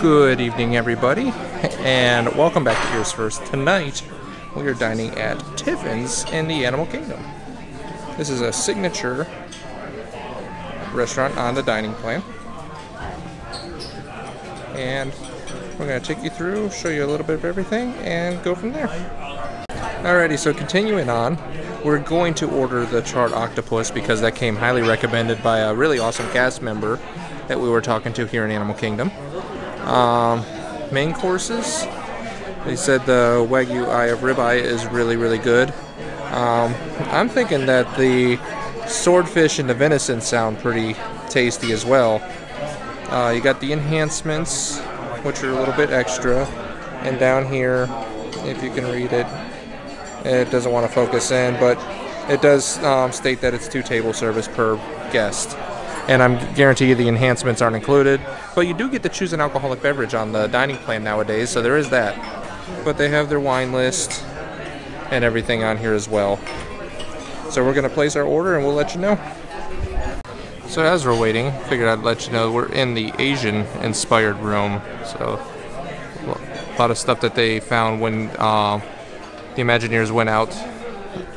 Good evening, everybody, and welcome back to EarsFirst. Tonight, we are dining at Tiffin's in the Animal Kingdom. This is a signature restaurant on the dining plan. And we're going to take you through, show you a little bit of everything, and go from there. Alrighty, so continuing on, we're going to order the charred octopus because that came highly recommended by a really awesome cast member that we were talking to here in Animal Kingdom. Main courses, they said the Wagyu eye of ribeye is really good. I'm thinking that the swordfish and the venison sound pretty tasty as well. You got the enhancements, which are a little bit extra, and down here, if you can read it, it doesn't want to focus in, but it does state that it's 2 table service per guest. And I'm guarantee you the enhancements aren't included, but you do get to choose an alcoholic beverage on the dining plan nowadays, so there is that. But they have their wine list and everything on here as well. So we're going to place our order and we'll let you know. So as we're waiting, figured I'd let you know we're in the Asian inspired room. So a lot of stuff that they found when the Imagineers went out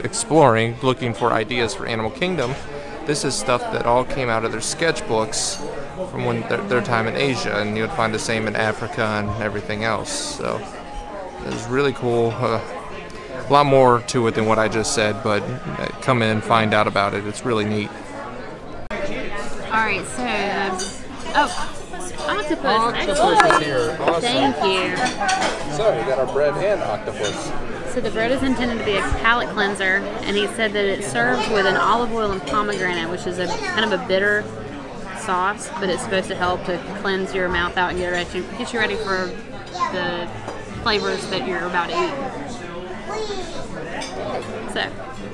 exploring, looking for ideas for Animal Kingdom. This is stuff that all came out of their sketchbooks from when their time in Asia, and you would find the same in Africa and everything else. So it's really cool. A lot more to it than what I just said, but come in, find out about it. It's really neat. Alright, so octopus. Octopus is here. Awesome. Thank you. So we got our bread and octopus. So the bread is intended to be a palate cleanser, and he said that it's served with an olive oil and pomegranate, which is a kind of a bitter sauce, but it's supposed to help to cleanse your mouth out and get you ready for the flavors that you're about to eat. So.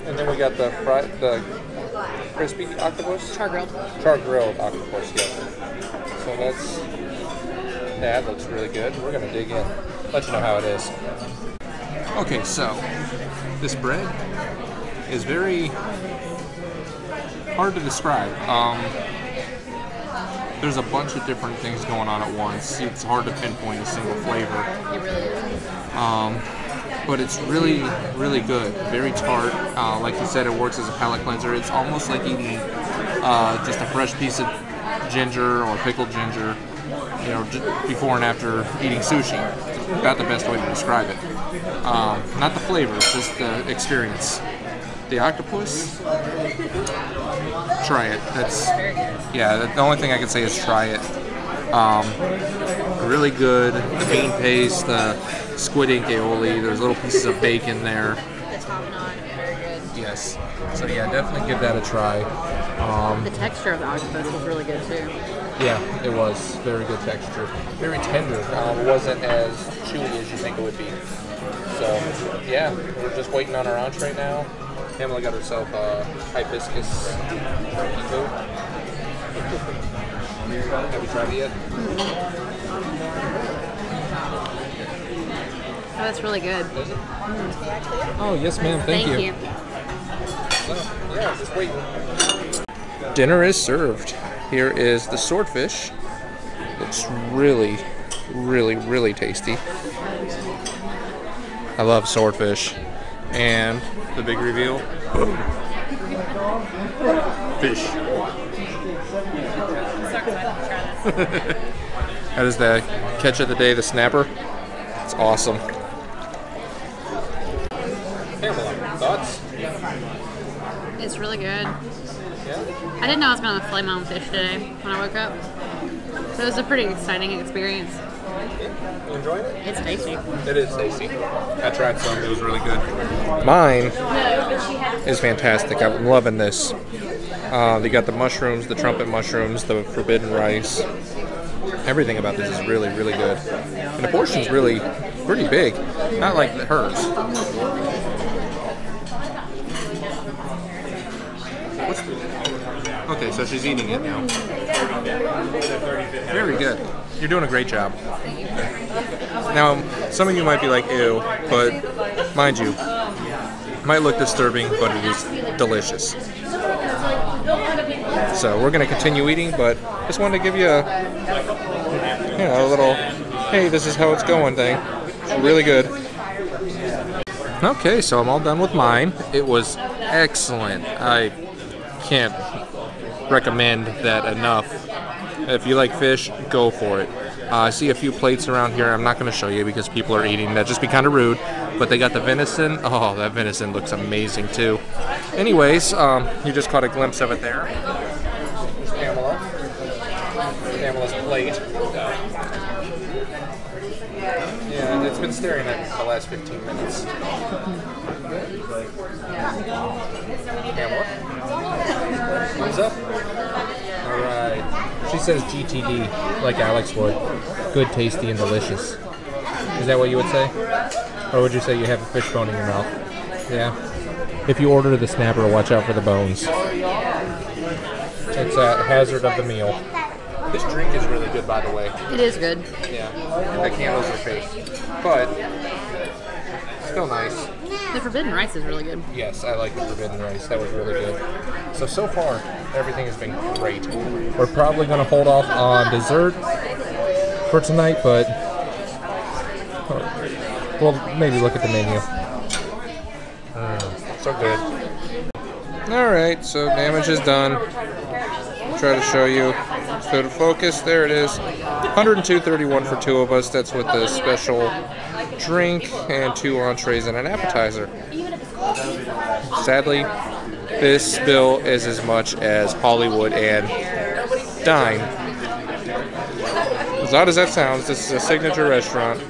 And then we got the crispy octopus? Char-grilled. Char-grilled octopus, yes. So that looks really good. We're going to dig in. Let you know how it is. Okay, so this bread is very hard to describe. There's a bunch of different things going on at once. It's hard to pinpoint a single flavor. It really is. But it's really good. Very tart. Like you said, it works as a palate cleanser. It's almost like eating just a fresh piece of ginger or pickled ginger, you know, just before and after eating sushi. It's about the best way to describe it. Not the flavors, just the experience. The octopus, try it. The only thing I can say is try it. Really good. The bean paste, the squid ink aioli. There's little pieces of bacon there. The top-knot, very good. Yes. So yeah, definitely give that a try. The texture of the octopus was really good too. Yeah, it was very good texture. Very tender. It wasn't as chewy as you think it would be. So yeah, we're just waiting on our entree now. Pamela got herself hibiscus pico. Have you tried it yet? Oh, that's really good. Is it? Oh, yes, ma'am. Thank you. So, yeah, just waiting. Dinner is served. Here is the swordfish. Looks really tasty. I love swordfish. And the big reveal. Fish. That is the catch of the day, the snapper. It's awesome. Pamela, thoughts? It's really good. Yeah? I didn't know I was going to fillet my own fish today when I woke up. So it was a pretty exciting experience. You enjoying it? It's tasty. It is tasty. I tried some. It was really good. Mine is fantastic. I'm loving this. They got the mushrooms, the trumpet mushrooms, the forbidden rice. Everything about this is really good. And the portion's really pretty big. Not like hers. Okay, so she's eating it now. Very good. You're doing a great job. Now, some of you might be like, ew, but mind you, it might look disturbing, but it is delicious. So we're going to continue eating, but just wanted to give you a you know, a little, hey, this is how it's going thing. It's really good. Okay, so I'm all done with mine. It was excellent. I can't recommend that enough. If you like fish, go for it. I see a few plates around here. I'm not going to show you because people are eating. That'd just be kind of rude. But they got the venison. Oh, that venison looks amazing too. Anyways, you just caught a glimpse of it there. There's Pamela. Pamela's plate. Yeah, it's been staring at me for the last 15 minutes. Pamela? Thumbs up? Alright. She says GTD, like Alex would. Good, tasty, and delicious. Is that what you would say? Or would you say you have a fish bone in your mouth? Yeah? If you order the snapper, watch out for the bones. It's a hazard of the meal. This drink is really good, by the way. It is good. Yeah. The candles are fake. But, still nice. The forbidden rice is really good. Yes, I like the forbidden rice. That was really good. So far, everything has been great. We're probably going to hold off on dessert for tonight, but we'll maybe look at the menu. So good. Alright, so damage is done. Try to show you. So to focus, there it is. 102.31 for two of us. That's with the special drink and 2 entrees and an appetizer. Sadly, this bill is as much as Hollywood and Dine. As odd as that sounds, this is a signature restaurant,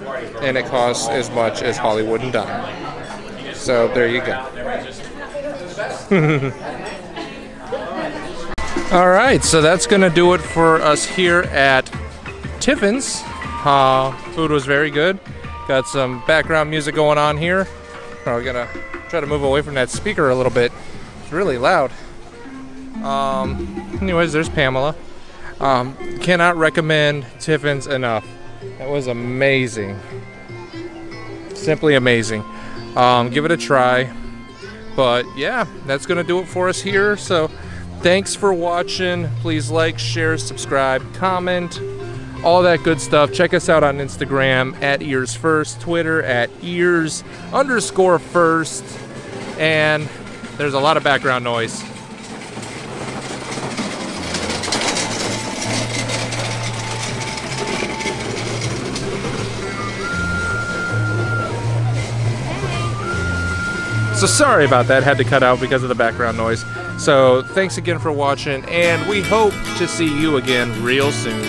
and it costs as much as Hollywood and Dine. So there you go. Alright, so that's going to do it for us here at Tiffin's. Food was very good. Got some background music going on here. We're going to try to move away from that speaker a little bit. It's really loud. Anyways, there's Pamela. Cannot recommend Tiffin's enough. That was amazing. Simply amazing. Give it a try. But yeah, that's going to do it for us here. So thanks for watching. Please like, share, subscribe, comment, all that good stuff. Check us out on Instagram at EarsFirst, Twitter at Ears_first, and there's a lot of background noise. So sorry about that, had to cut out because of the background noise. So thanks again for watching, and we hope to see you again real soon.